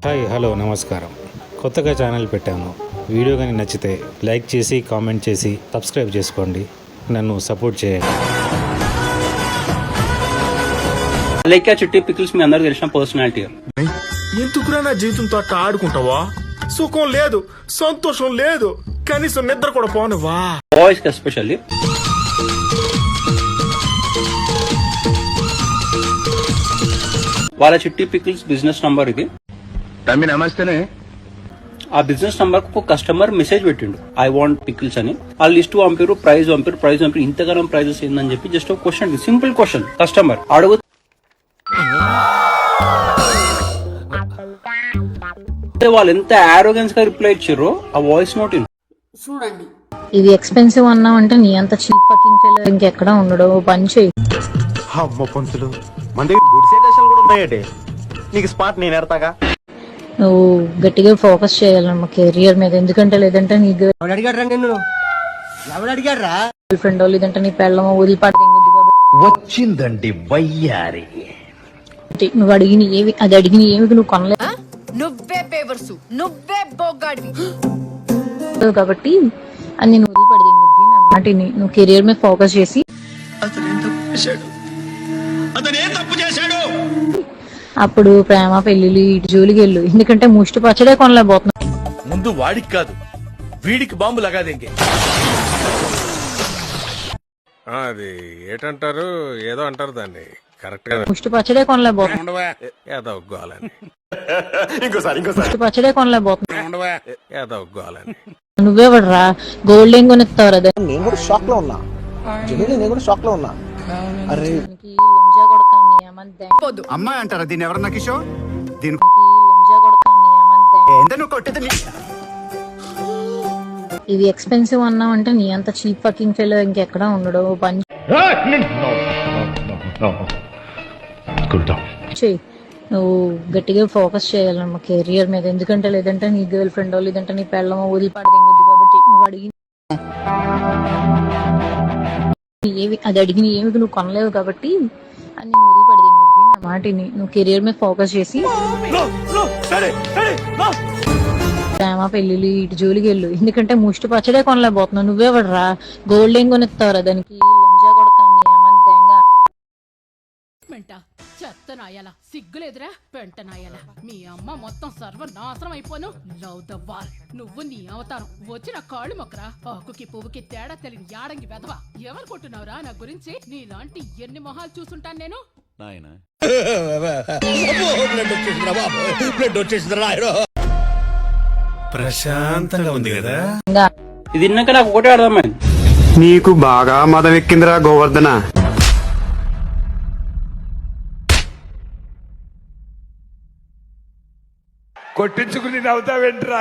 Hi hello నమస్కారం. కొత్తగా channel పెట్టాను. వీడియో కానీ నచ్చితే లైక్ చేసి కామెంట్ చేసి సబ్స్క్రైబ్ చేసుకోండి. నన్ను సపోర్ట్ చేయండి. లైక్ చిట్టి పికిల్స్ మీ అందరికి తెలిసిన పర్సనాలిటీ. ఎందుకురా నా జీవితంతో అట్లా ఆడుకుంటావా? సుఖం లేదు, సంతోషం లేదు, కనీసం నిద్ర కూడా పోనువా? బాయ్స్ కి ఎస్పెషల్లీ వాళ్ళ చిట్టి పికిల్స్ బిజినెస్ నంబర్ ఇది. తమ్మి నమస్తేనే. ఆ బిజినెస్ నంబర్ కు కస్టమర్ మెసేజ్ పెట్టిండు, ఐ వాంట్ పికిల్స్ అని. ఆ లిస్ట్ పంపిరు, ప్రైస్ పంపిరు. ఇంతగానం ప్రైజెస్ ఏందని చెప్పి జస్ట్ ఒక క్వశ్చన్, సింపుల్ క్వశ్చన్ కస్టమర్ అడుగు. వాళ్ళు ఎంత ఆరోగెన్స్ గా రిప్లై ఇచ్చారో ఆ వాయిస్ నోట్ చూడండి. ఇది ఎక్స్పెన్సివ్ అన్నావంటే నీ అంత చీప్ ఫకింగ్ ఫెలో ఇంకెక్కడా ఉండడు. పని చేయి. అమ్మ పంతులు, మన దగ్గర గుడిసే దశలు కూడా ఉన్నాయటే. నీకు స్పాట్ నేను ఎడతాగా. నువ్వు గట్టిగా ఫోకస్ చేయాలమ్మ కెరియర్ మీద. ఎందుకంటే లేదంటే నీ గర్ల్ ఫ్రెండ్ లేదంటే నీ పెళ్ళమో వదిలిపాటు వచ్చిందండి వయ్యారి. నువ్వు అడిగిన ఏవి నువ్వు కొనలేదు నువ్వే పేవర్సు, నువ్వే బొగ్గాడివి కాబట్టి అది నేను వదిలిపడి నా మాటిని. నువ్వు కెరియర్ మీద ఫోకస్ చేసి అప్పుడు ప్రేమ పెళ్లిళ్ళు ఇటు జోలికి వెళ్ళు. ఎందుకంటే ముష్టి పచ్చడే కొనలేకపోతున్నా. ముందు వాడికి కాదు, వీడికి బాంబు లగాదేంగే. అది ఏటంటారు, ఏదో అంటారు దాన్ని కరెక్ట్ గా. ముష్టి పచ్చడే కొనలేకపోతున్నా. ఏదో ఒగ్గాలని, ముష్టి పచ్చడే కొనలేకపోతున్నా. ఏదో ఒగ్గాలని. నువ్వే పడరా గోల్డ్ ఏం కొనిస్తావు అదే. నేను కూడా షాక్ లో ఉన్నా. నేను కూడా షాక్ లో ఉన్నా. అరే లంజా కొడక నీ అమ్మంతే. అమ్మాయి అంటారా దీన్ని? ఎవరన్నా కిషోర్ దీని లంజా కొడక నీ అమ్మంతే. ఎంత నువ్వు కొట్టేది? ఇది ఎక్స్పెన్సివ్ అన్నావంటే నీ అంత చీప్ ఫకింగ్ ఫెలో ఇంకెక్కడా ఉండడు. పని చెయ్యి. నువ్వు గట్టిగా ఫోకస్ చేయాలమ్మ కెరియర్ మీద. ఎందుకంటే లేదంటే నీ గర్ల్ ఫ్రెండ్ లేదంటే నీ పెళ్ళమో వదిలిపాటు దింగుద్ది. కాబట్టి నువ్వు అడిగిన ఏమి నువ్వు కొనలేవు. కాబట్టి అది నేను వదిలిపడి దింగుద్ది నా మాటిని. నువ్వు కెరియర్ మీద ఫోకస్ చేసి ప్రేమ పెళ్లిళ్ళు ఇటు జోలికి వెళ్ళు. ఎందుకంటే ముష్టి పచ్చడే కొనలేకపోతున్నావు. నువ్వే పడరా గోల్డ్ ఏం కొనిస్తావురా దానికి. లంజా కొడక నీ అమ్మంతేంగా. చెత్తనాయాల సిగ్గులేదురా పెంటనాయాల. మీ అమ్మ మొత్తం సర్వనాశనం అయిపోను. Love the war. నువ్వు నీ అవతారం వచ్చిన కాళ్ళు మొక్కరా. ఆకుకి పువ్వుకి తేడా తెలియని యాడంగి వెధవా. ఎవరు కొట్టున్నావురా నా గురించి? నీలాంటి ఎన్ని మొహాలు చూసుంటాను నేను. ప్రశాంతంగా ఉంది కదా. ఇది విన్నాక నాకు ఒకటే అర్థమైంది. నీకు బాగా మదం ఎక్కిందిరా గోవర్ధన. కొట్టించుకుని నవ్వుతావేంట్రా?